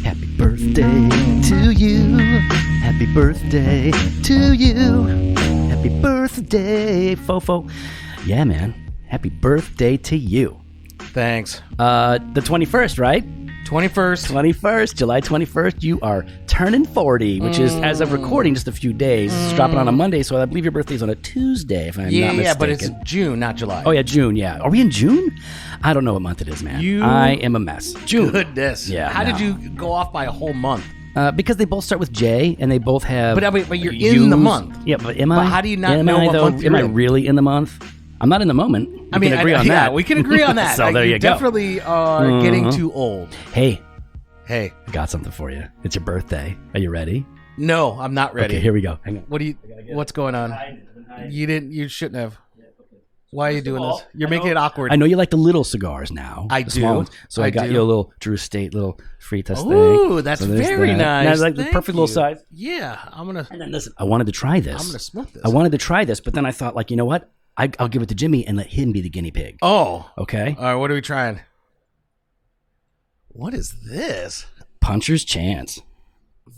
Happy birthday to you. Happy birthday to you. Happy birthday, Fofo. Yeah, man. Happy birthday to you. Thanks. The 21st, right? 21st. July 21st. You are turning 40, which is, as of recording, just a few days. It's dropping on a Monday, so I believe your birthday's on a Tuesday, if I'm not mistaken. Yeah, but it's June, not July. Oh, yeah, June, yeah. Are we in June? I don't know what month it is, man. I am a mess. June. Goodness. Yeah. How did you go off by a whole month? Because they both start with J, and they both have... But you're in the month. Yeah, but am I? But how do you not know what month you're in? Am I in? really in the month? I'm not in the moment. We can agree on that. Yeah, we can agree on that. So there you go. Definitely are getting too old. Hey, I got something for you. It's your birthday. Are you ready? No, I'm not ready. Okay, here we go. Hang on. What's going on? You shouldn't have. Why are you doing this? You're making it awkward. I know you like the little cigars now. I the do. Small ones. So I got do. you a little Drew State little Fritas thing. Ooh, that's very nice. That's like the Thank perfect little you. size. Yeah, And then listen, I wanted to try this. I'm gonna smoke this. I wanted to try this, but then I thought, like, you know what? I'll give it to Jimmy and let him be the guinea pig. Oh. Okay? All right, what are we trying? What is this? Puncher's Chance.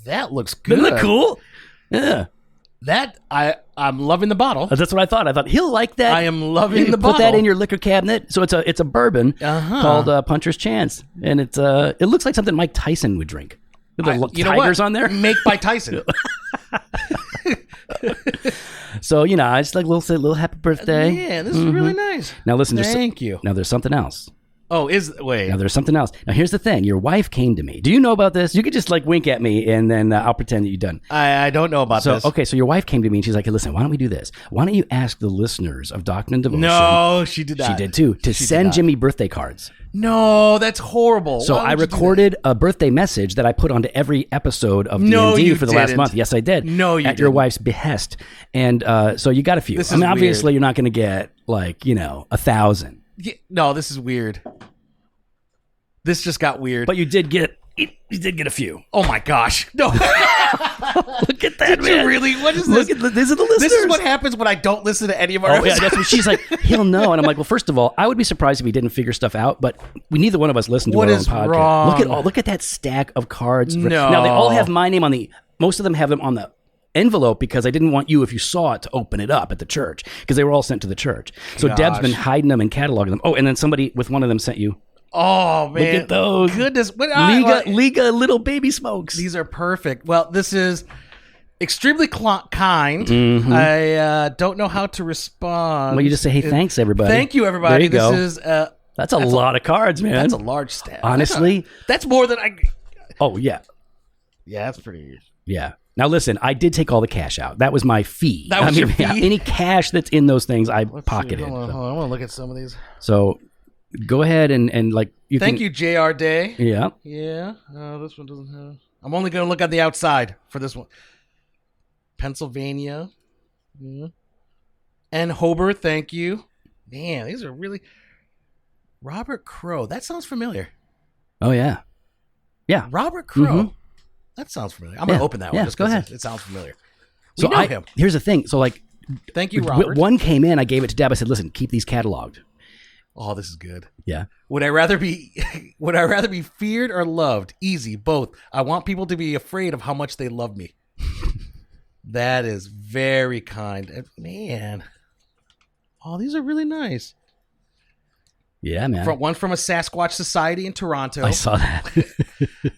That looks good. Isn't that cool? Yeah. I'm loving the bottle. That's what I thought. I thought he'll like that. I am loving the Put bottle. that in your liquor cabinet. So it's a bourbon called Puncher's Chance, and it looks like something Mike Tyson would drink. With the tigers on there. Make by Tyson. So I just like little happy birthday. Yeah, this is really nice. Now listen. Thank you. Now there's something else. Oh, Now there's something else. Now here's the thing. Your wife came to me. Do you know about this? You could just like wink at me and then I'll pretend that you're done. I don't know about this. Okay, so your wife came to me and she's like, hey, listen, why don't we do this? Why don't you ask the listeners of Doctrine and Devotion? No, she did not. She did too. To send Jimmy birthday cards. No, that's horrible. So I recorded a birthday message that I put onto every episode of D&D for the last month. Yes, I did. No, you didn't. At your wife's behest. And so you got a few. This is obviously you're not going to get like, 1,000. Yeah, no, this is weird. This just got weird. But you did get a few. Oh my gosh. No. Look at that, Did you really? What is this? These are the listeners. This is what happens when I don't listen to any of our episodes. Yeah, that's what she's like, he'll know. And I'm like, well, first of all, I would be surprised if he didn't figure stuff out, but neither one of us listen to our own podcast. Wrong? Look at that stack of cards. No. Now they all have my name on most of them have them on the envelope because I didn't want you, if you saw it, to open it up at the church because they were all sent to the church. So Deb's been hiding them and cataloging them. Oh, and then somebody with one of them sent you. Oh, man. Look at those. Goodness. Liga little baby smokes. These are perfect. Well, this is extremely kind. Mm-hmm. I don't know how to respond. Well, you just say, hey, thanks, everybody. Thank you, everybody. There you This go. is... That's a lot of cards, man. That's a large stack. Honestly. That's more than I... Oh, yeah. Yeah, that's pretty... Yeah. Now, listen, I did take all the cash out. That was my fee. That was your fee? Yeah, any cash that's in those things, I pocketed. Hold on. I want to look at some of these. So go ahead and like... Thank you, JR Day. Yeah. Yeah. This one doesn't have... I'm only going to look at the outside for this one. Pennsylvania. Yeah. And Hobart, thank you. Man, these are really... Robert Crow. That sounds familiar. Oh, yeah. Yeah. Robert Crow. Mm-hmm. That sounds familiar. I'm going to open that one. Just go ahead. It sounds familiar. So we know him. Here's the thing. So like... Thank you, Robert. One came in. I gave it to Deb. I said, listen, keep these cataloged. Oh, this is good. Yeah. Would I rather be feared or loved? Easy, both. I want people to be afraid of how much they love me. That is very kind. Man. Oh, these are really nice. Yeah, man. One from a Sasquatch Society in Toronto. I saw that.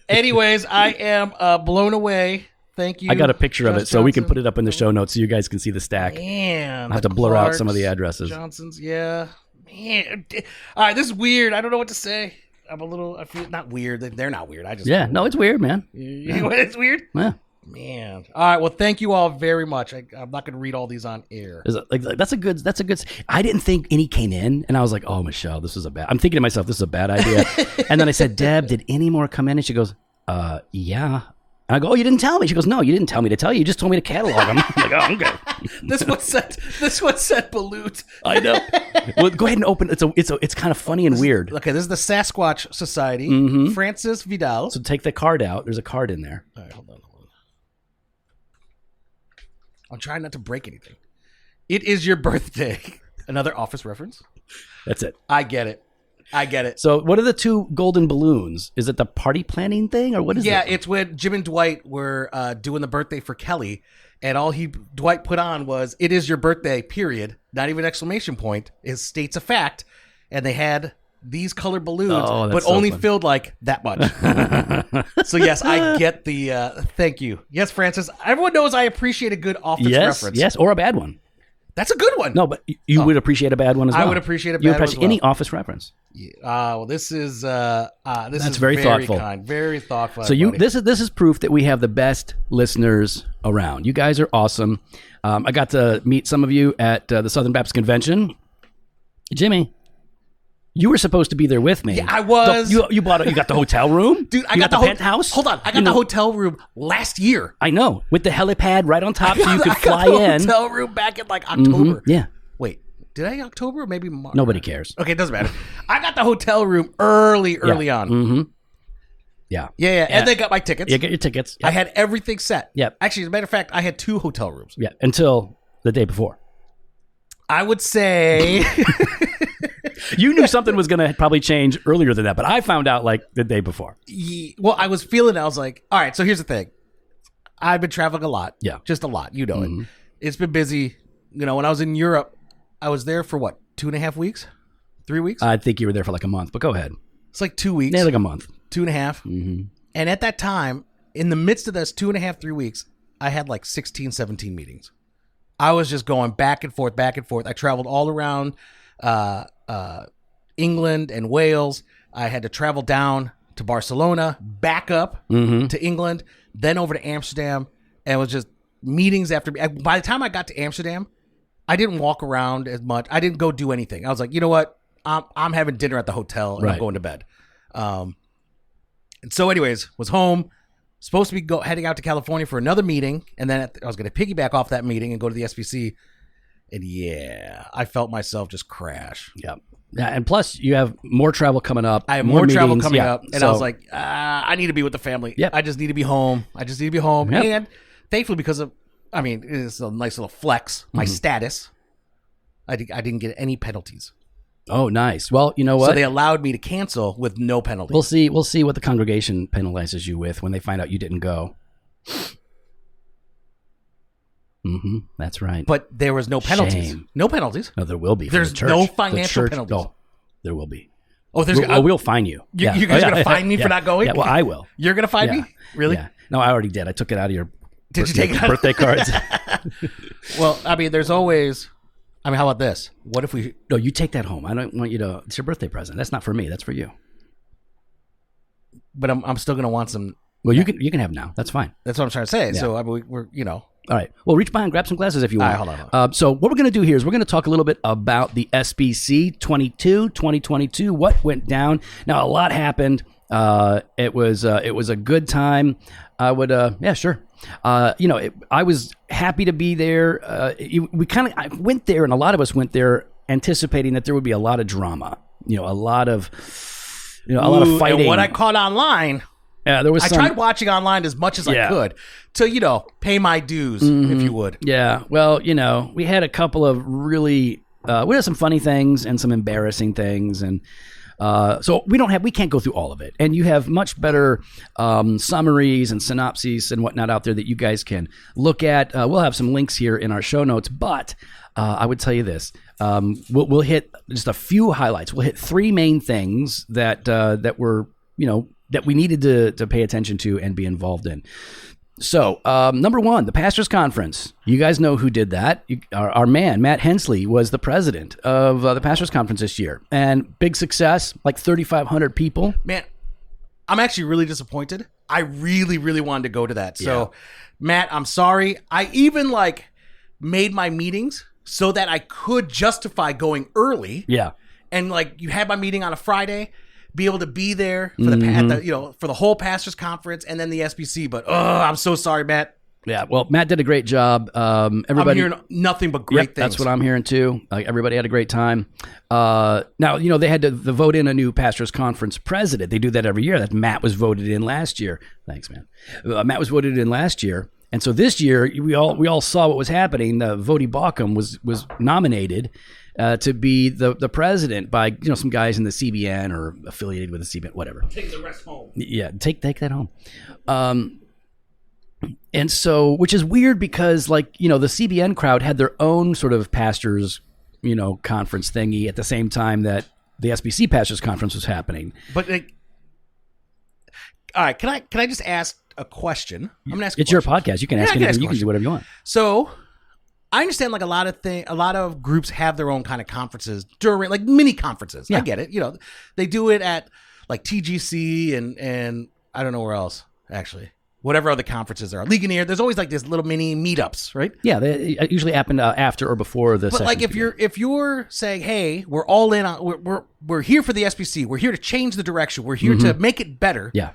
Anyways, I am blown away. Thank you. I got a picture of it, so we can Johnson. put it up in the show notes so you guys can see the stack. Man. I'll have to blur out some of the addresses. Johnson's, yeah. Man. All right, this is weird. I don't know what to say. I feel not weird. They're not weird. No, it's weird, man. It's weird? Yeah. Man. All right. Well, thank you all very much. I'm not going to read all these on air. That's a good. I didn't think any came in, and I was like, "Oh, Michelle, this is I'm thinking to myself, this is a bad idea. And then I said, "Deb, did any more come in?" And she goes, "Yeah." And I go, "Oh, you didn't tell me." She goes, "No, you didn't tell me to tell you. You just told me to catalog them." I'm like, "Oh, okay." This one said Balut. I know. Well, go ahead and open. It's kind of funny and weird. Okay, this is the Sasquatch Society. Francis Vidal. So take the card out. There's a card in there. All right, hold on. I'm trying not to break anything. It is your birthday. Another Office reference. That's it. I get it. So what are the two golden balloons? Is it the party planning thing or what is it? Yeah, it's when Jim and Dwight were doing the birthday for Kelly, and all Dwight put on was, "It is your birthday, period." Not even an exclamation point. It states a fact. And they had these colored balloons, but only filled like that much. So yes, I get the thank you. Yes, Francis. Everyone knows I appreciate a good Office reference. Yes, or a bad one. That's a good one. No, but you would appreciate a bad one as well. I would appreciate a bad one as well. Any Office reference. Well, this is very thoughtful. Kind, very thoughtful. So this is proof that we have the best listeners around. You guys are awesome. I got to meet some of you at the Southern Baptist Convention. Jimmy, you were supposed to be there with me. Yeah, I was. You got the hotel room, dude. I got the penthouse. Hold on, I got the hotel room last year. I know, with the helipad right on top, so you could fly in. Hotel room back in like October. Yeah. Wait, did I October or maybe March? Nobody cares. Okay, it doesn't matter. I got the hotel room early on. Mm-hmm. Yeah. And they got my tickets. You get your tickets. Yep. I had everything set. Yep. Actually, as a matter of fact, I had 2 hotel rooms. Yeah, until the day before. I would say you knew something was going to probably change earlier than that, but I found out like the day before. Well, I was feeling it. I was like, all right, so here's the thing. I've been traveling a lot. Yeah. Just a lot. You know it. It's been busy. When I was in Europe, I was there for what, 2.5 weeks? 3 weeks? I think you were there for like a month, but go ahead. It's like 2 weeks. Yeah, like a month. 2.5. Mm-hmm. And at that time, in the midst of this 2.5, 3 weeks, I had like 16, 17 meetings. I was just going back and forth, back and forth. I traveled all around England and Wales. I had to travel down to Barcelona, back up to England, then over to Amsterdam. And it was just meetings after. By the time I got to Amsterdam, I didn't walk around as much. I didn't go do anything. I was like, you know what? I'm having dinner at the hotel and I'm going to bed. And so anyways, was home. Supposed to be heading out to California for another meeting, and then I was going to piggyback off that meeting and go to the SBC. And I felt myself just crash. Yeah, and plus you have more travel coming up. I have more travel coming up, and I was like, I need to be with the family. Yep. I just need to be home. Yep. And thankfully, because of, it's a nice little flex. My status, I didn't get any penalties. Oh, nice. Well, you know what? So they allowed me to cancel with no penalty. We'll see what the congregation penalizes you with when they find out you didn't go. That's right. But there was no penalties. Shame. No penalties. No, there will be. There's the church. no financial penalties. Oh, there will be. Oh, we'll fine you. You guys are going to fine me for not going? Yeah, well, I will. You're going to fine me? Really? Yeah. No, I already did. I took it out of your Did you take it out? Birthday cards. Well, there's always... how about this? What if we... No, you take that home. I don't want you to... It's your birthday present. That's not for me. That's for you. But I'm still going to want some... Well, you can have now. That's fine. That's what I'm trying to say. Yeah. So, we're, All right. Well, reach behind, grab some glasses if you want. All right, hold on. So what we're going to do here is we're going to talk a little bit about the SBC 2022, what went down. Now, a lot happened. It was a good time. I would, yeah, sure. I was happy to be there. I went there, and a lot of us went there anticipating that there would be a lot of drama. A lot of fighting. And what I caught online. There was. I tried watching online as much as I could to pay my dues, if you would. Yeah. Well, we had a couple of really. We had some funny things and some embarrassing things, and so we can't go through all of it. And you have much better summaries and synopses and whatnot out there that you guys can look at. We'll have some links here in our show notes, but I would tell you this: we'll hit just a few highlights. We'll hit 3 main things that were that we needed to pay attention to and be involved in. So, number 1, the Pastors Conference. You guys know who did that. Our man, Matt Hensley, was the president of the Pastors Conference this year. And big success, like 3,500 people. Man, I'm actually really disappointed. I really, really wanted to go to that. So, Matt, I'm sorry. I even made my meetings so that I could justify going early. Yeah. And you had my meeting on a Friday, be able to be there for for the whole Pastors Conference and then the SBC. But I'm so sorry, Matt. Yeah, well, Matt did a great job. Everybody, I'm hearing nothing but great things. That's what I'm hearing too. Everybody had a great time. Now, they had to vote in a new Pastors Conference president. They do that every year. That Matt was voted in last year. Thanks, man. Matt was voted in last year. And so this year, we all saw what was happening. Vodi Bakum was nominated to be the president by some guys in the CBN or affiliated with the CBN, whatever. Take the rest home. Yeah, take that home. And so, which is weird because the CBN crowd had their own sort of pastors, conference thingy at the same time that the SBC pastors conference was happening. But all right, can I just ask a question? I'm gonna ask. It's your podcast. You can ask anything. You can do whatever you want. So, I understand a lot of groups have their own kind of conferences during mini conferences. Yeah. I get it. They do it at TGC and I don't know where else actually. Whatever other conferences there are, Legionnaire. There's always these little mini meetups, right? Yeah, they usually happen after or before the. But if you're saying, hey, we're all in on, we're here for the SBC. We're here to change the direction. We're here to make it better. Yeah.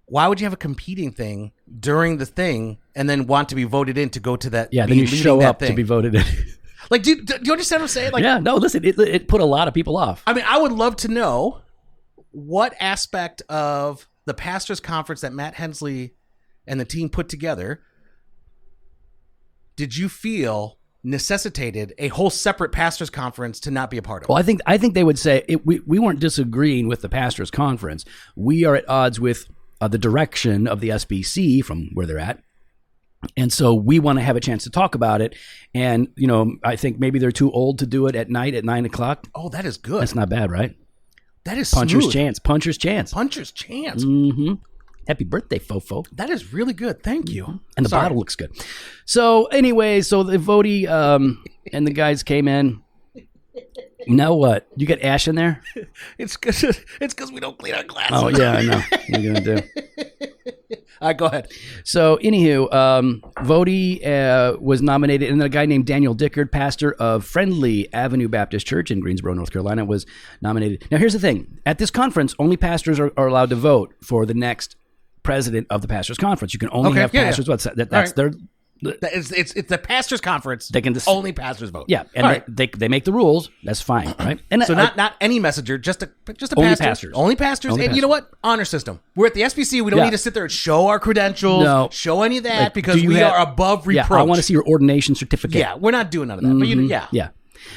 Why would you have a competing thing during the thing and then want to be voted in to go to that? Yeah, then you show up to be voted in. Do you understand what I'm saying? Yeah, no, listen, it put a lot of people off. I mean, I would love to know what aspect of the pastors' conference that Matt Hensley and the team put together did you feel necessitated a whole separate pastors' conference to not be a part of? Well, I think they would say we weren't disagreeing with the pastors' conference. We are at odds with the direction of the SBC from where they're at. And so we want to have a chance to talk about it. And, I think maybe they're too old to do it at night at 9:00. Oh, that is good. That's not bad, right? That is Puncher's smooth. chance. Puncher's chance. Puncher's chance. Mm-hmm. Happy birthday, Fofo. That is really good. Thank you. And the bottle looks good. So anyway, the Vodi and the guys came in. Now what? You got ash in there? It's because we don't clean our glasses. Oh, yeah, I know. What are you going to do? All right, go ahead. So, anywho, Vodi was nominated, and then a guy named Daniel Dickard, pastor of Friendly Avenue Baptist Church in Greensboro, North Carolina, was nominated. Now, here's the thing. At this conference, only pastors are allowed to vote for the next president of the pastors' conference. You can only have pastors vote. That's their... It's the pastors' conference. They can only pastors vote. Yeah, and they make the rules. That's fine, right? And so not any messenger, just a only pastor. pastors. Only pastors. Only and pastors. You know what? Honor system. We're at the SBC. We don't need to sit there and show our credentials, show any of that because we are above reproach. Yeah, I want to see your ordination certificate. Yeah, we're not doing none of that. But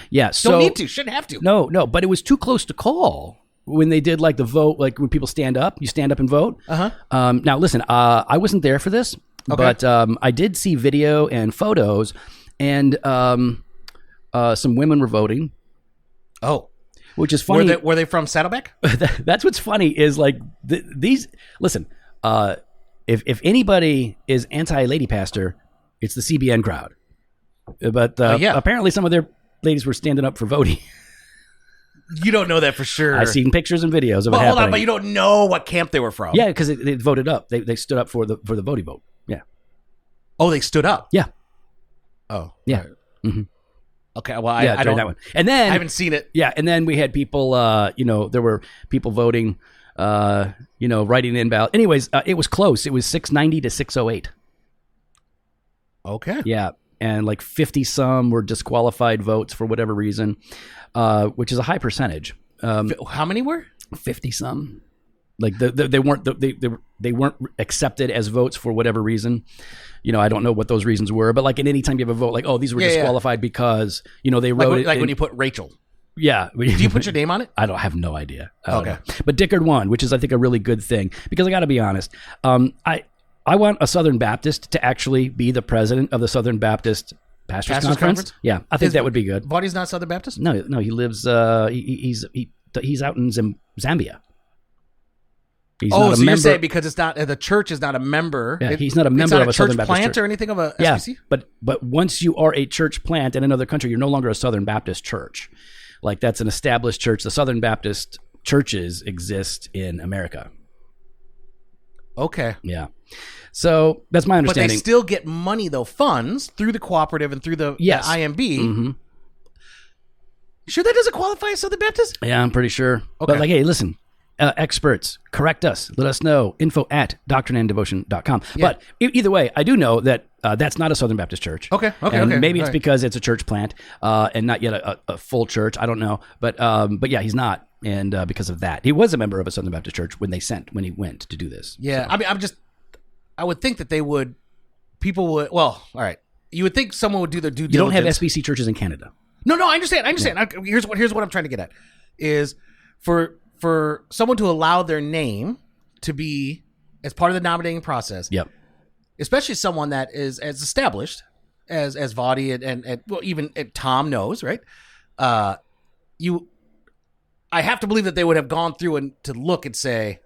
yeah. So don't need to. Shouldn't have to. No. But it was too close to call. When they did the vote, when people stand up, you stand up and vote. Now, listen, I wasn't there for this, but I did see video and photos, and some women were voting. Oh, which is funny. Were they from Saddleback? That's what's funny is these. Listen, if anybody is anti-lady pastor, it's the CBN crowd. But apparently, some of their ladies were standing up for voting. You don't know that for sure. I've seen pictures and videos of it happening. Hold on, but you don't know what camp they were from. Yeah, because they voted up. They stood up for the voting vote. Yeah. Oh, they stood up. Yeah. Oh. Yeah. Right. Mm-hmm. Okay. Well, I don't. That one. And then I haven't seen it. Yeah, and then we had people. There were people voting. Writing in ballot. Anyways, it was close. It was 690 to 608. Okay. Yeah. And 50 some were disqualified votes for whatever reason, which is a high percentage. How many were? 50 some. They weren't accepted as votes for whatever reason. I don't know what those reasons were, but at any time you have a vote, these were disqualified because they wrote it. When you put Rachel. Yeah. Do you put your name on it? I have no idea. Okay. But Dickard won, which is I think a really good thing because I got to be honest. I want a Southern Baptist to actually be the president of the Southern Baptist Pastors Conference. Yeah, I think that would be good. Vodi's not Southern Baptist? No, he lives. He's out in Zambia. He's not a member. You're saying because it's not the church is not a member. Yeah, he's not a member of a Southern Baptist plant church or anything of a yeah, SBC. But once you are a church plant in another country, you're no longer a Southern Baptist church. That's an established church. The Southern Baptist churches exist in America. Okay. Yeah. So that's my understanding. But they still get money, though, funds through the cooperative and through the IMB. Mm-hmm. Sure that doesn't qualify as Southern Baptist? Yeah, I'm pretty sure. Okay. But hey, listen, experts, correct us. Let us know. info@doctrineanddevotion.com. Yeah. But either way, I do know that that's not a Southern Baptist church. Okay. And maybe it's right. because it's a church plant and not yet a full church. I don't know. But yeah, he's not. And because of that, he was a member of a Southern Baptist church when he went to do this. Yeah. So. I mean, I would think that they would people would. Well, all right. You would think someone would do their due You don't diligence. have SBC churches in Canada. No, I understand. Here's what I'm trying to get at is for someone to allow their name to be as part of the nominating process. Yep. Especially someone that is as established as Vadi and well, even Tom knows, right? I have to believe that they would have gone through and to look and say,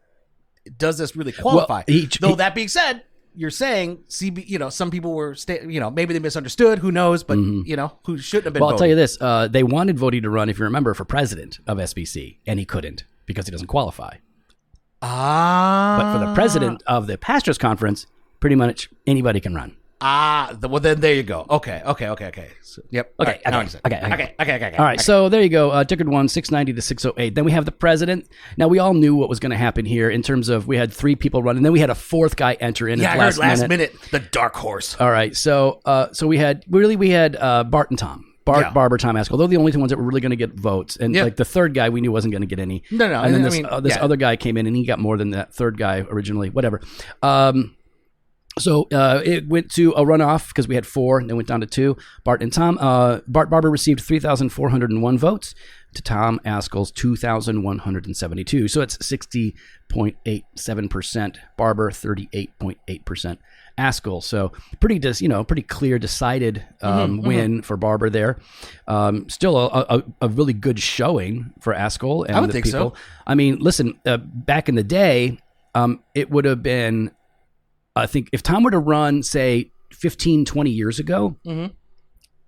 does this really qualify? Though that being said, you're saying some people were maybe they misunderstood. Who knows? But who shouldn't have been. Well, I'll voting. tell you this: they wanted Vodi to run, if you remember, for president of SBC, and he couldn't because he doesn't qualify. But for the president of the pastors' conference, pretty much anybody can run. Well then there you go. Okay. So, yep. Okay. Okay. All right. So there you go. Ticket 1, 690 to 608. Then we have the president. Now we all knew what was going to happen here in terms of we had 3 people running. Then we had a 4th guy enter in. Yeah, I heard last minute the dark horse. All right. So we had Bart and Tom. Barber, Tom Ascol. They're the only 2 ones that were really going to get votes. And like the 3rd guy we knew wasn't going to get any. No. And then this other guy came in and he got more than that 3rd guy originally. Whatever. So it went to a runoff because we had 4 and then went down to 2. Bart and Tom. Bart Barber received 3,401 votes to Tom Ascol's 2,172. So it's 60.87%. Barber 38.8%. Ascol. So pretty clear, decided win for Barber there. Still a really good showing for Ascol and I would the think people. so. I mean, listen, back in the day, it would have been. I think if Tom were to run, say, 15, 20 years ago,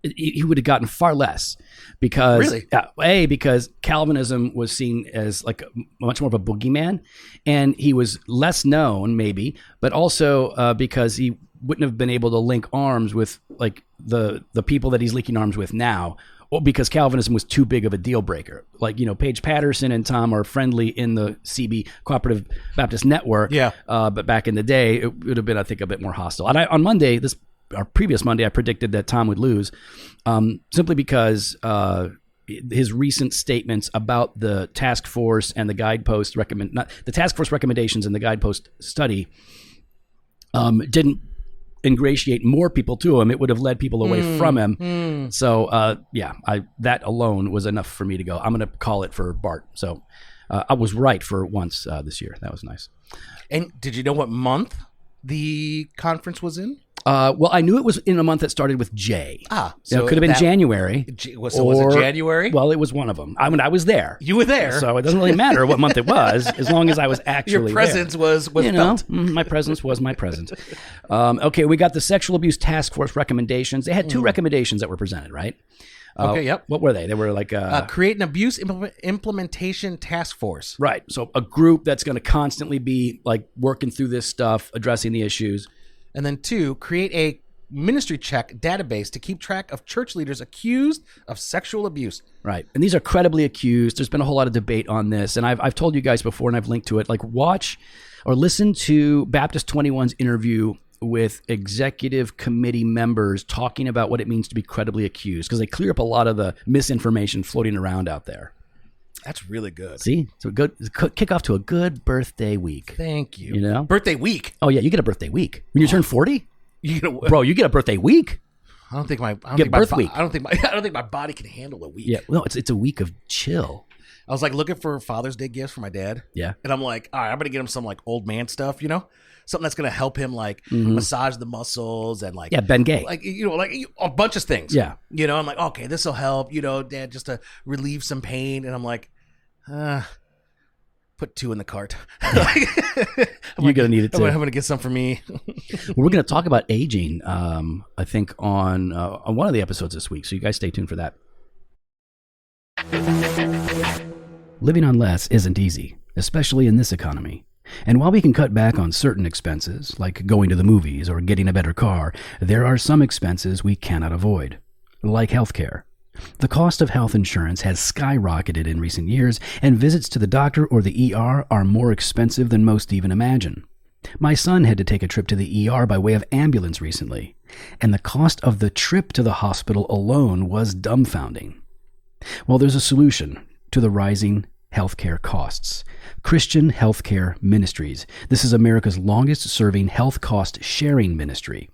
he would have gotten far less because, because Calvinism was seen as like much more of a boogeyman, and he was less known, maybe, but also because he wouldn't have been able to link arms with like the people that he's linking arms with now. Well, because Calvinism was too big of a deal breaker. Like, Paige Patterson and Tom are friendly in the CB, Cooperative Baptist Network. Yeah. But back in the day, it would have been, I think, a bit more hostile. And on Monday, our previous Monday, I predicted that Tom would lose simply because his recent statements about the task force and the guidepost the task force recommendations and the guidepost study didn't ingratiate more people to him. It would have led people away from him. So that alone was enough for me to go, I'm going to call it for Bart. So I was right for once this year. That was nice. And did you know what month the conference was in? Well, I knew it was in a month that started with J. So it could have been January. Was it January? Well, it was one of them. I mean, I was there. You were there. So it doesn't really matter what month it was, as long as I was actually Your presence there. was felt. My presence was my presence. Okay, we got the Sexual Abuse Task Force recommendations. They had 2 recommendations that were presented, right? Okay, yep. What were they? They were like... create an abuse implementation task force. Right. So a group that's going to constantly be like working through this stuff, addressing the issues. And then 2, create a ministry check database to keep track of church leaders accused of sexual abuse. Right. And these are credibly accused. There's been a whole lot of debate on this. And I've told you guys before, and I've linked to it, like watch or listen to Baptist 21's interview with executive committee members talking about what it means to be credibly accused, because they clear up a lot of the misinformation floating around out there. That's really good. See? So good kick off to a good birthday week. Thank you. Birthday week. Oh yeah, you get a birthday week. When you turn 40? Bro, you get a birthday week. I don't think my body can handle a week. Yeah, no, it's a week of chill. I was like looking for Father's Day gifts for my dad. Yeah. And I'm like, all right, I'm gonna get him some like old man stuff, something that's gonna help him like massage the muscles and like Ben Gay, like a bunch of things. Yeah. I'm like, okay, this will help, Dad, just to relieve some pain. And I'm like, put 2 in the cart. You're gonna need it too. I'm gonna get some for me. We're gonna talk about aging. I think on one of the episodes this week. So you guys stay tuned for that. Living on less isn't easy, especially in this economy. And while we can cut back on certain expenses, like going to the movies or getting a better car, there are some expenses we cannot avoid, like healthcare. The cost of health insurance has skyrocketed in recent years, and visits to the doctor or the ER are more expensive than most even imagine. My son had to take a trip to the ER by way of ambulance recently, and the cost of the trip to the hospital alone was dumbfounding. Well, there's a solution to the rising healthcare costs. Christian Healthcare Ministries. This is America's longest-serving health cost sharing ministry.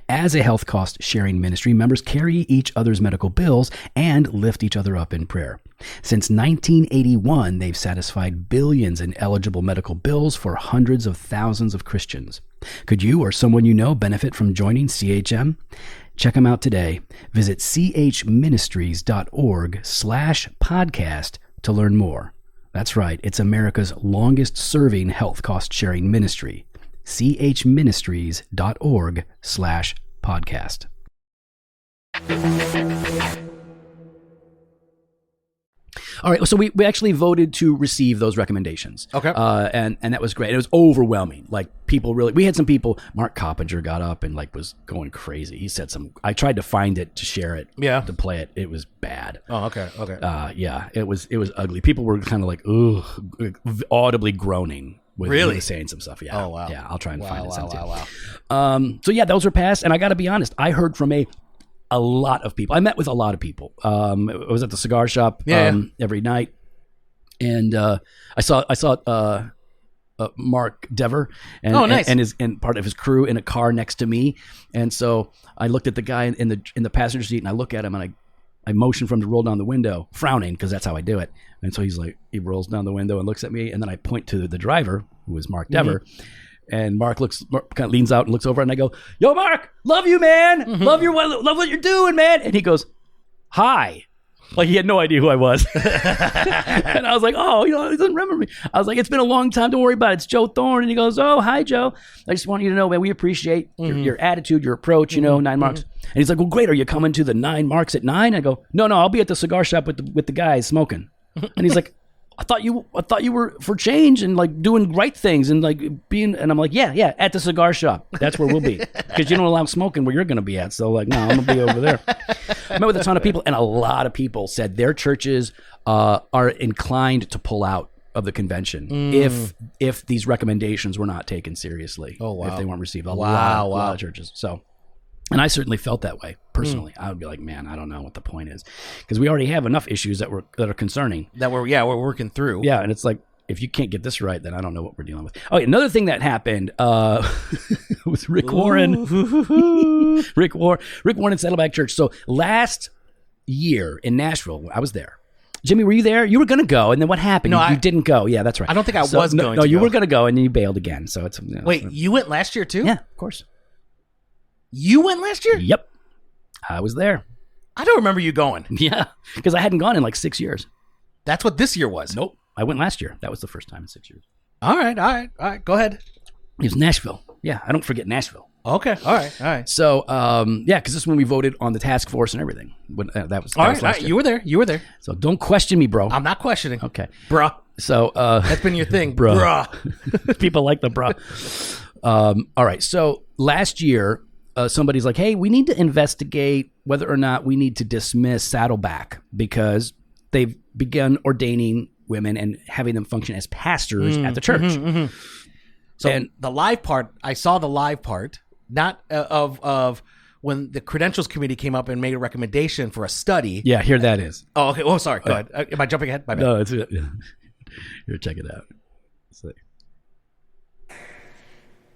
As a health cost sharing ministry, members carry each other's medical bills and lift each other up in prayer. Since 1981, they've satisfied billions in eligible medical bills for hundreds of thousands of Christians. Could you or someone you know benefit from joining CHM? Check them out today. Visit chministries.org/podcast to learn more. That's right. It's America's longest serving health cost sharing ministry. chministries.org/podcast. All right, so we actually voted to receive those recommendations. Okay. And that was great. It was overwhelming. Like, people really, we had some people, Mark Coppinger got up and like was going crazy. He said I tried to find it to share it, to play it. It was bad. Oh, okay. Yeah, it was ugly. People were kind of like, ugh, audibly groaning. Really saying some stuff. Yeah. Oh, wow. Yeah, I'll try and find it. Wow. So yeah, those were passed, and I got to be honest, I heard from a lot of people. I met with a lot of people. I was at the cigar shop every night, and I saw Mark Dever and nice. and part of his crew in a car next to me, and so I looked at the guy in the passenger seat, and I look at him, and I motion for him to roll down the window, frowning because that's how I do it. And so he rolls down the window and looks at me, and then I point to the driver, who is Mark Dever, and Mark kind of leans out and looks over, and I go, "Yo, Mark, love you, man. Love what you're doing, man." And he goes, "Hi." Like, he had no idea who I was. And I was like, "Oh, he doesn't remember me." I was like, "It's been a long time. Don't worry about it. It's Joe Thorne." And he goes, "Oh, hi, Joe. I just want you to know, man, we appreciate your attitude, your approach, 9 marks." And he's like, "Well, great. Are you coming to the 9 marks at 9? I go, No, I'll be at the cigar shop with the guys smoking." And he's like, I thought you were for change and like doing right things and like being," and I'm like, yeah, at the cigar shop. That's where we'll be, because you don't allow smoking where you're going to be at. So like, no, I'm going to be over there. I met with a ton of people, and a lot of people said their churches are inclined to pull out of the convention if these recommendations were not taken seriously. Oh, wow. If they weren't received. A lot of churches. So, and I certainly felt that way personally. I would be like, man, I don't know what the point is, because we already have enough issues that are concerning, that we're working through. Yeah, and it's like, if you can't get this right, then I don't know what we're dealing with. Oh, another thing that happened was Rick Warren. Rick Warren and Saddleback Church. So last year in Nashville, I was there. Jimmy, were you there? You were going to go, and then what happened? You didn't go. Yeah, that's right. I don't think I was going to go. No, you were going to go, and then you bailed again. So it's wait, you went last year too? Yeah, of course. You went last year? Yep. I was there. I don't remember you going. Yeah, because I hadn't gone in like 6 years. That's what this year was. Nope. I went last year. That was the first time in 6 years. All right. Go ahead. It was Nashville. Yeah, I don't forget Nashville. Okay. All right. So, because this is when we voted on the task force and everything. That was last year. You were there. So don't question me, bro. I'm not questioning. Okay. Bruh. So, that's been your thing. Bruh. People like the bruh. All right. So last year, somebody's like, "Hey, we need to investigate whether or not we need to dismiss Saddleback because they've begun ordaining women and having them function as pastors at the church." So, and the live part, I saw the live part, not of when the credentials committee came up and made a recommendation for a study. Yeah, here that is. Oh, okay. Oh, sorry. Go ahead. Am I jumping ahead? My bad. No, it's here. Check it out. Let's see.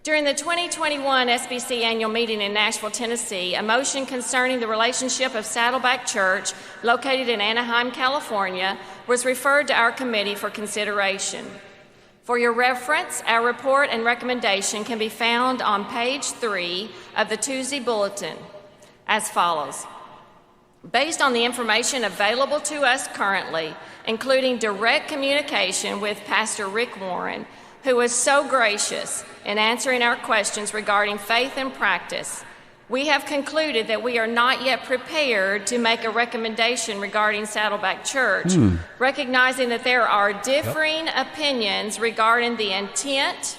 During the 2021 SBC annual meeting in Nashville, Tennessee, a motion concerning the relationship of Saddleback Church, located in Anaheim, California, was referred to our committee for consideration. For your reference, our report and recommendation can be found on page 3 of the Tuesday Bulletin as follows. Based on the information available to us currently, including direct communication with Pastor Rick Warren, who was so gracious in answering our questions regarding faith and practice, we have concluded that we are not yet prepared to make a recommendation regarding Saddleback Church, recognizing that there are differing opinions regarding the intent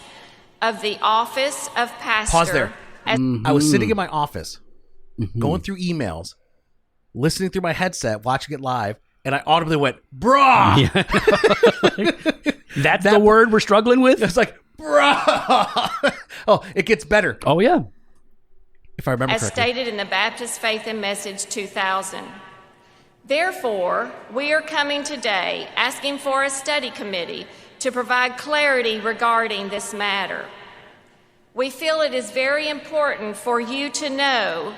of the office of pastor. Pause there. I was sitting in my office, going through emails, listening through my headset, watching it live, and I audibly went, "Bruh!" Yeah. That's the word we're struggling with? It's like, "Bruh!" Oh, it gets better. Oh, yeah. If I remember correctly. As stated in the Baptist Faith and Message 2000. Therefore, we are coming today asking for a study committee to provide clarity regarding this matter. We feel it is very important for you to know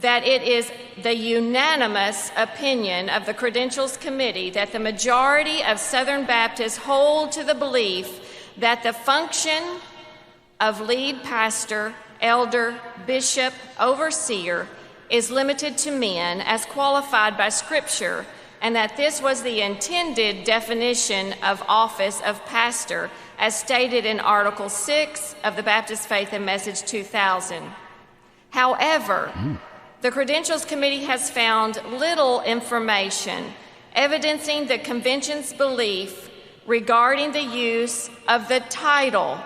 that it is the unanimous opinion of the Credentials Committee that the majority of Southern Baptists hold to the belief that the function of lead pastor, elder, bishop, overseer is limited to men as qualified by Scripture, and that this was the intended definition of office of pastor as stated in Article 6 of the Baptist Faith and Message 2000. However, the Credentials Committee has found little information evidencing the convention's belief regarding the use of the title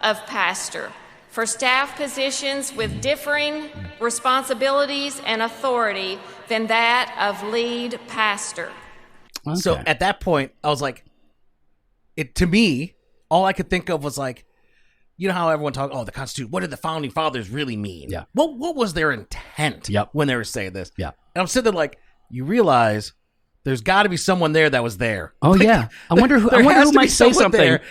of pastor for staff positions with differing responsibilities and authority than that of lead pastor. Okay. So at that point, I was like, to me, all I could think of was like, you know how everyone talks, the Constitution, what did the Founding Fathers really mean? Yeah. What was their intent when they were saying this? Yeah. And I'm sitting there like, you realize there's got to be someone there that was there. Oh, Like, yeah. I wonder who might say something. There.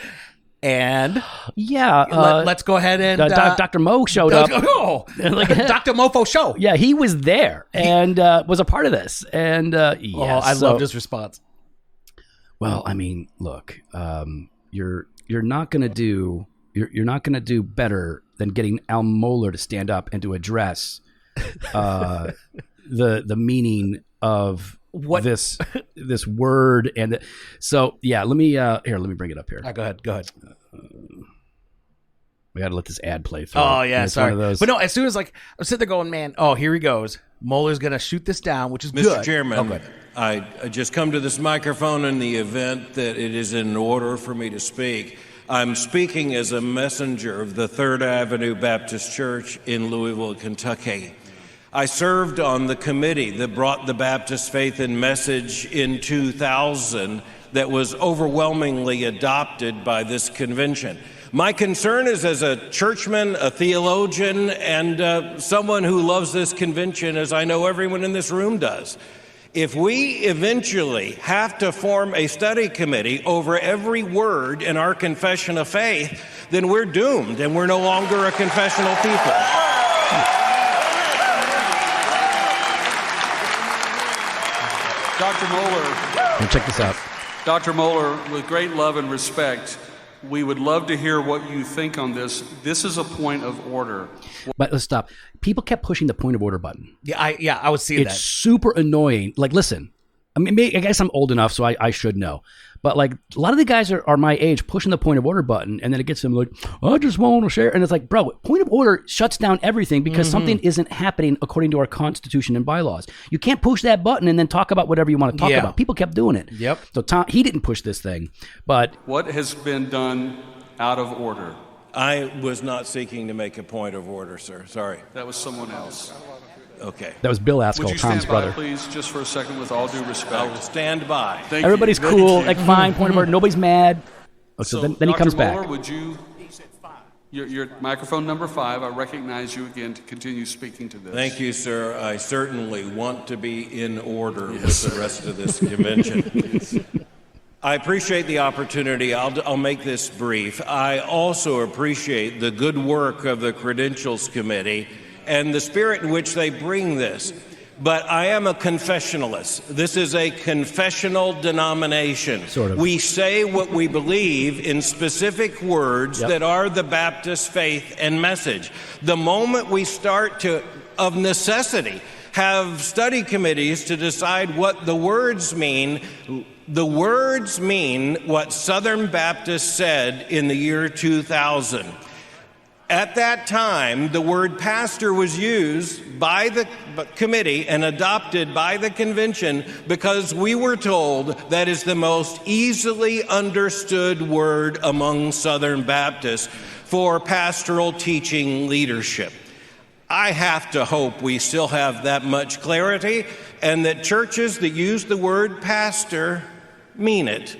And yeah. let's go ahead and... Dr. Mo showed up. Oh, Dr. Mofo Show. Yeah, he was there and was a part of this. And I loved his response. Well, I mean, look, you're not going to do... You're not going to do better than getting Al Mohler to stand up and to address the meaning of this word. And so, yeah, let me bring it up here. Go ahead. We got to let this ad play through. Oh yeah, it's sorry. one of those. But no, as soon as I'm sitting there going, man, here he goes. Mohler's going to shoot this down, which is Mr. good. Chairman, I just come to this microphone in the event that it is in order for me to speak. I'm speaking as a messenger of the Third Avenue Baptist Church in Louisville, Kentucky. I served on the committee that brought the Baptist Faith and Message in 2000 that was overwhelmingly adopted by this convention. My concern is as a churchman, a theologian, and someone who loves this convention, as I know everyone in this room does. If we eventually have to form a study committee over every word in our confession of faith, then we're doomed and we're no longer a confessional people. Dr. Mohler. And check this out. Dr. Mohler, with great love and respect, we would love to hear what you think on this. This is a point of order. But let's stop. People kept pushing the point of order button. Yeah, I was seeing that. It's super annoying. Like, listen, I mean, I guess I'm old enough, so I should know. But like, a lot of the guys are my age pushing the point of order button, and then it gets them like, I just want to share. And it's like, bro, point of order shuts down everything because something isn't happening according to our Constitution and bylaws. You can't push that button and then talk about whatever you want to talk about. People kept doing it. Yep. So Tom, he didn't push this thing, but What has been done out of order? I was not seeking to make a point of order, sir. Sorry. That was someone else. Okay. that was Bill Would Ascol, you Tom's stand brother. by, please, just for a second, with all due I will respect? stand by. Thank Everybody's you. cool, Thank you. like fine, point of order, nobody's mad. Oh, so then he Dr. comes Mohler, back. would you? Your microphone number 5. I recognize you again to continue speaking to this. Thank you, sir. I certainly want to be in order with the rest of this convention. I appreciate the opportunity. I'll make this brief. I also appreciate the good work of the Credentials Committee and the spirit in which they bring this. But I am a confessionalist. This is a confessional denomination. Sort of. We say what we believe in specific words that are the Baptist faith and message. The moment we start to, of necessity, have study committees to decide what the words mean what Southern Baptists said in the year 2000. At that time, the word pastor was used by the committee and adopted by the convention because we were told that is the most easily understood word among Southern Baptists for pastoral teaching leadership. I have to hope we still have that much clarity and that churches that use the word pastor mean it.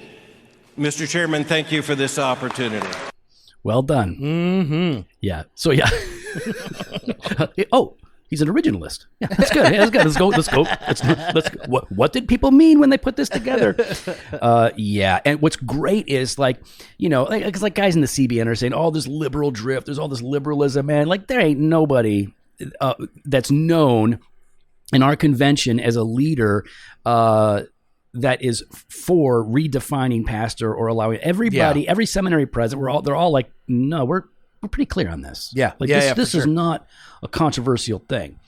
Mr. Chairman, thank you for this opportunity. Well done. Mm-hmm. Yeah. So, yeah. He's an originalist. Yeah, that's good. Yeah, that's good. Let's go. What did people mean when they put this together? Yeah. And what's great is like guys in the CBN are saying, oh, this liberal drift, there's all this liberalism, man. Like there ain't nobody that's known in our convention as a leader that is for redefining pastor or allowing everybody, every seminary president, they're all like, no, we're pretty clear on this. Yeah. Like this is not a controversial thing.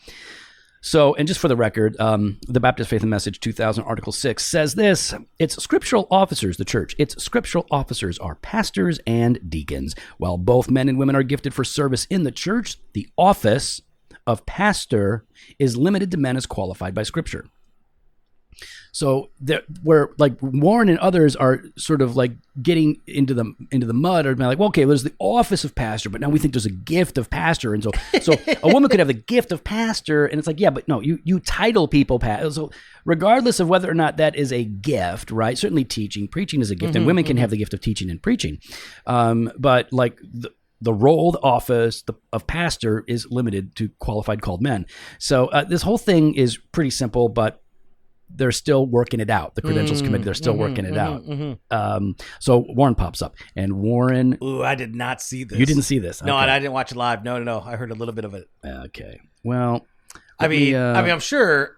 So, and just for the record, the Baptist Faith and Message 2000 Article 6 says this: its scriptural officers, the church, its scriptural officers are pastors and deacons. While both men and women are gifted for service in the church, the office of pastor is limited to men as qualified by Scripture. So where like Warren and others are sort of like getting into the mud, or like, well, okay, there's the office of pastor, but now we think there's a gift of pastor, and so a woman could have the gift of pastor, and it's like, yeah, but no, you title people pastor. So regardless of whether or not that is a gift, right? Certainly preaching is a gift, and women can have the gift of teaching and preaching, but like the role, the office of pastor is limited to qualified called men. So this whole thing is pretty simple, but they're still working it out. The Credentials Committee, they're still working it out. So Warren pops up, and Warren... Ooh, I did not see this. You didn't see this? No, okay. I didn't watch it live. No. I heard a little bit of it. Okay. Well... I mean, I'm sure,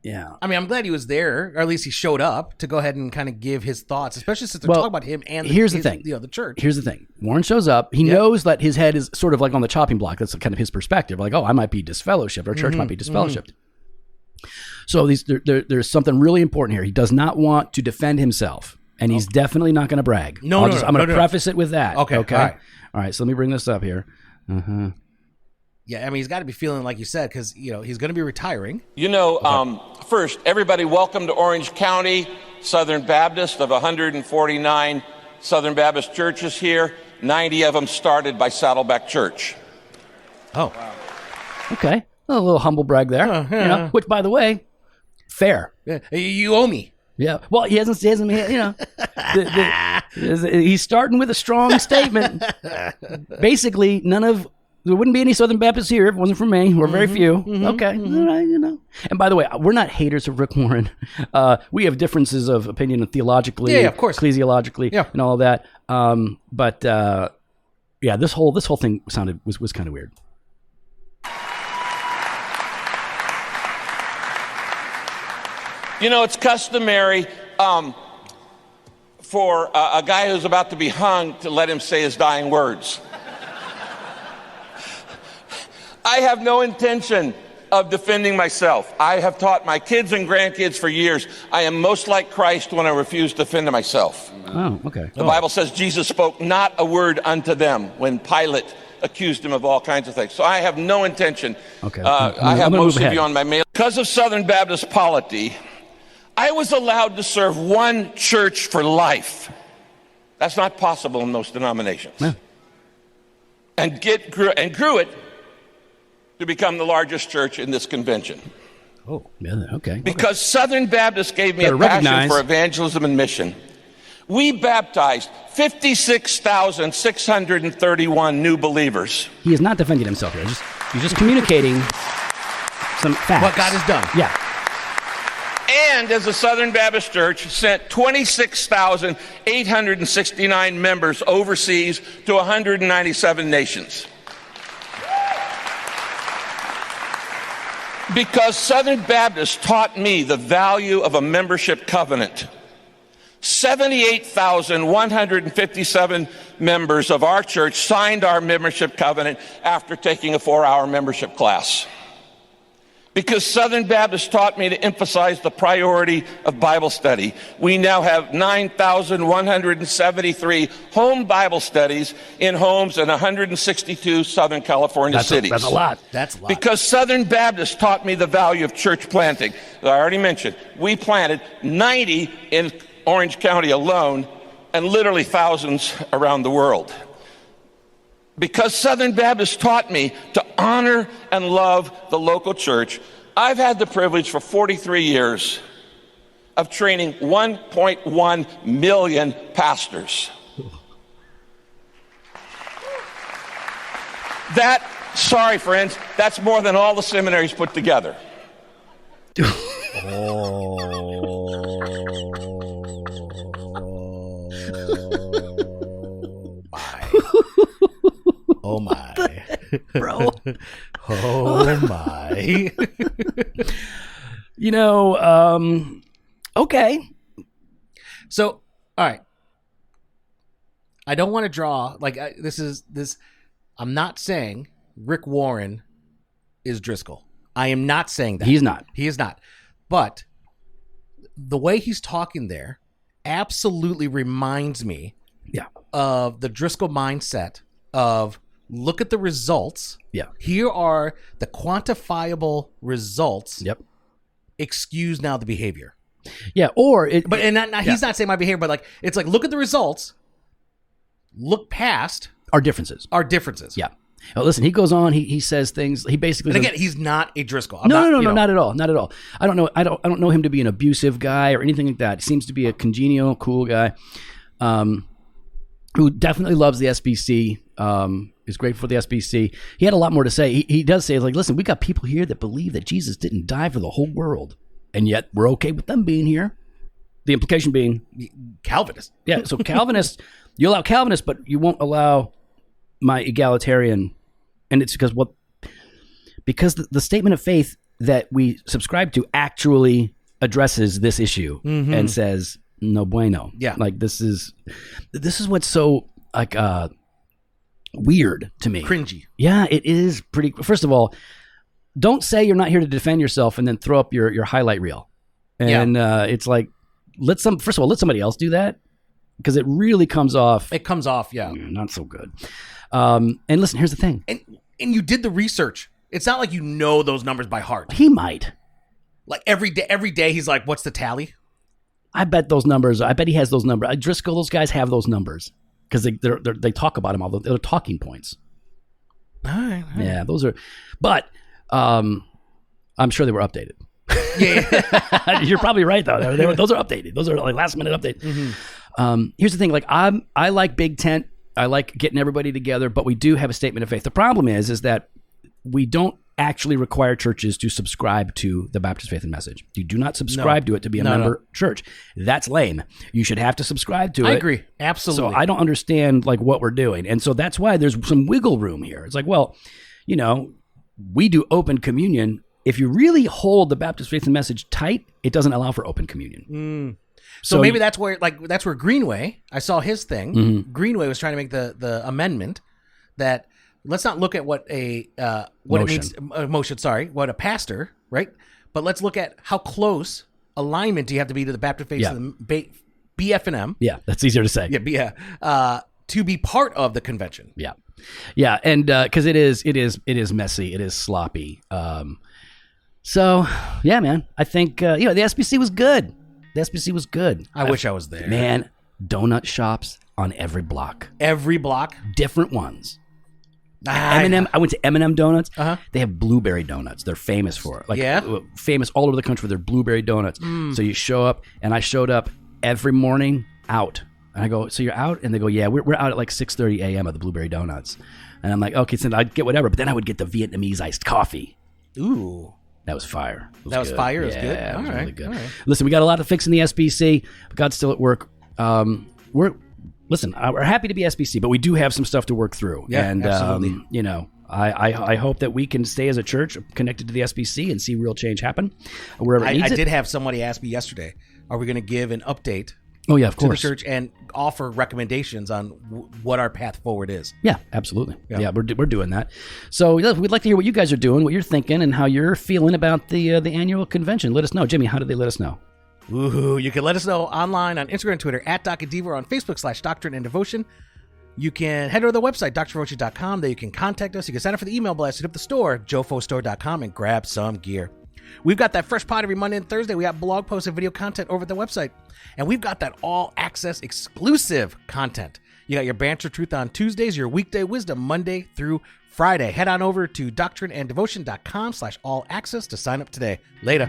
Yeah. I mean, I'm glad he was there, or at least he showed up to go ahead and kind of give his thoughts, especially since they're talking about him and here's the thing. The church. Here's the thing. Warren shows up. He knows that his head is sort of like on the chopping block. That's kind of his perspective. Like, oh, I might be disfellowshipped. Our church might be disfellowshipped. So there's something really important here. He does not want to defend himself, and he's definitely not going to brag. I'm going to preface it with that. Okay. All right. So let me bring this up here. Yeah, I mean, he's got to be feeling like you said, because he's going to be retiring. First, everybody, welcome to Orange County Southern Baptist. Of 149 Southern Baptist churches here, 90 of them started by Saddleback Church. Oh, wow. Okay. A little humble brag there, which, by the way, fair. Yeah. You owe me. Yeah. Well, he hasn't he's starting with a strong statement. Basically, there wouldn't be any Southern Baptists here if it wasn't for me. We're very few. Okay. All right, And by the way, we're not haters of Rick Warren. We have differences of opinion theologically, yeah, of course, ecclesiologically, and all of that. But this whole thing was kind of weird. It's customary for a guy who's about to be hung to let him say his dying words. I have no intention of defending myself. I have taught my kids and grandkids for years, I am most like Christ when I refuse to defend myself. Oh, okay. The Bible says Jesus spoke not a word unto them when Pilate accused him of all kinds of things. So I have no intention. Okay. I have most of you on my mail. Because of Southern Baptist polity, I was allowed to serve one church for life. That's not possible in most denominations. Yeah. And grew it to become the largest church in this convention. Oh, yeah, okay. Because Southern Baptists gave me a passion for evangelism and mission. We baptized 56,631 new believers. He is not defending himself here. He's just communicating some facts. What God has done. Yeah. And as the Southern Baptist Church sent 26,869 members overseas to 197 nations. Because Southern Baptists taught me the value of a membership covenant. 78,157 members of our church signed our membership covenant after taking a 4-hour membership class. Because Southern Baptists taught me to emphasize the priority of Bible study, we now have 9,173 home Bible studies in homes in 162 Southern California cities. That's a lot. Because Southern Baptists taught me the value of church planting. As I already mentioned, we planted 90 in Orange County alone, and literally thousands around the world. Because Southern Baptists taught me to honor and love the local church, I've had the privilege for 43 years of training 1.1 million pastors. That Sorry, friends, that's more than all the seminaries put together. Oh my, Bro. oh my. Okay. So, all right. I don't want to draw I'm not saying Rick Warren is Driscoll. I am not saying that. He's not. He is not. But the way he's talking there absolutely reminds me of the Driscoll mindset of look at the results. Yeah. Here are the quantifiable results. Yep. Excuse now the behavior. Yeah. He's not saying my behavior, but like it's like look at the results. Look past our differences. Yeah. Oh, listen, he goes on. He says things. He basically. And again, he's not a Driscoll. No, not at all. Not at all. I don't know. I don't know him to be an abusive guy or anything like that. He seems to be a congenial, cool guy, who definitely loves the SBC. Is grateful for the SBC. He had a lot more to say. He does say, like, listen, we got people here that believe that Jesus didn't die for the whole world, and yet we're okay with them being here. The implication being Calvinist. Yeah. So Calvinists, you allow Calvinists, but you won't allow my egalitarian. And it's because the statement of faith that we subscribe to actually addresses this issue and says no bueno. Yeah. Like this is what's so like weird to me. Cringy. Yeah, it is pretty. First of all, don't say you're not here to defend yourself and then throw up your highlight reel. And it's like first of all, let somebody else do that, because it really comes off. It comes off, yeah. Not so good. And listen, here's the thing. And you did the research. It's not like you know those numbers by heart. He might. Like every day he's like, what's the tally? I bet he has those numbers. Driscoll, those guys have those numbers because they talk about them all. They're talking points. All right. Yeah, those are. But I'm sure they were updated. Yeah. You're probably right though. Those are updated. Those are like last minute updates. Here's the thing. Like I like big tent. I like getting everybody together, but we do have a statement of faith. The problem is that we don't actually require churches to subscribe to the Baptist Faith and Message. You do not subscribe to it to be a member church. That's lame. You should have to subscribe to it. I agree. Absolutely. So I don't understand like what we're doing. And so that's why there's some wiggle room here. It's like, well, we do open communion. If you really hold the Baptist Faith and Message tight, it doesn't allow for open communion. So maybe that's where Greenway, I saw his thing. Greenway was trying to make the amendment that let's not look at what it means, what a pastor, right? But let's look at how close alignment do you have to be to the Baptist Faith and BF&M. Yeah, that's easier to say. To be part of the convention. Yeah, and because it is messy, it is sloppy. So yeah, man, I think the SBC was good. The SBC was good. I wish I was there. Man, donut shops on every block. Every block? Different ones. I went to M&M Donuts. They have blueberry donuts. They're famous for it. Famous all over the country for their blueberry donuts. So you show up, and I showed up every morning out. And I go, so you're out? And they go, yeah, we're out at like 6:30 a.m. at the blueberry donuts. And I'm like, okay, so I'd get whatever. But then I would get the Vietnamese iced coffee. Ooh. That was fire. That was fire? It was good? Yeah, it was really good. All right. Listen, we got a lot to fix in the SBC, but God's still at work. We're happy to be SBC, but we do have some stuff to work through. Yeah, and, absolutely. I hope that we can stay as a church connected to the SBC and see real change happen wherever it needs it. I did have somebody ask me yesterday, are we going to give an update of course. to the church and offer recommendations on what our path forward is? Yeah, absolutely. Yeah, we're doing that. So we'd like to hear what you guys are doing, what you're thinking, and how you're feeling about the annual convention. Let us know. Jimmy, how did they let us know? Woohoo. You can let us know online on Instagram and Twitter at Doc and Diva, or on Facebook /Doctrine and Devotion. You can head over to the website, drdevotion.com. There you can contact us. You can sign up for the email blast, hit up the store, jofostore.com, and grab some gear. We've got that fresh pod every Monday and Thursday. We got blog posts and video content over at the website. And we've got that all-access exclusive content. You got your Banter Truth on Tuesdays, your Weekday Wisdom Monday through Friday. Head on over to doctrineanddevotion.com /all-access to sign up today. Later.